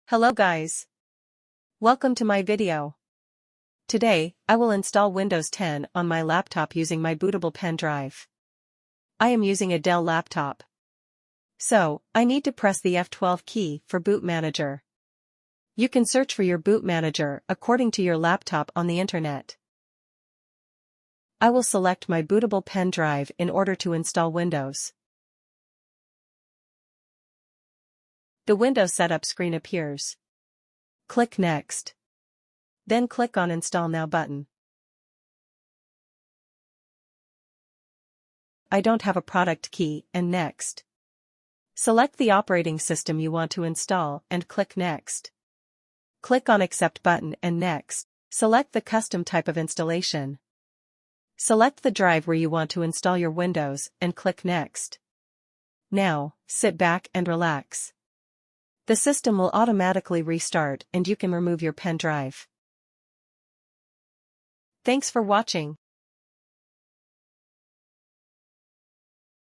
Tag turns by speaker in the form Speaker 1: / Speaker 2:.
Speaker 1: Hello guys. Welcome to my video. Today, I will install Windows 10 on my laptop using my bootable pen drive. I am using a Dell laptop. So, I need to press the F12 key for Boot Manager. You can search for your boot manager according to your laptop on the internet. I will select my bootable pen drive in order to install Windows. The Windows setup screen appears. Click Next. Then click on Install Now button. I don't have a product key and Next. Select the operating system you want to install and click Next. Click on Accept button and Next. Select the custom type of installation. Select the drive where you want to install your Windows and click Next. Now, sit back and relax. The system will automatically restart and you can remove your pen drive. Thanks for watching.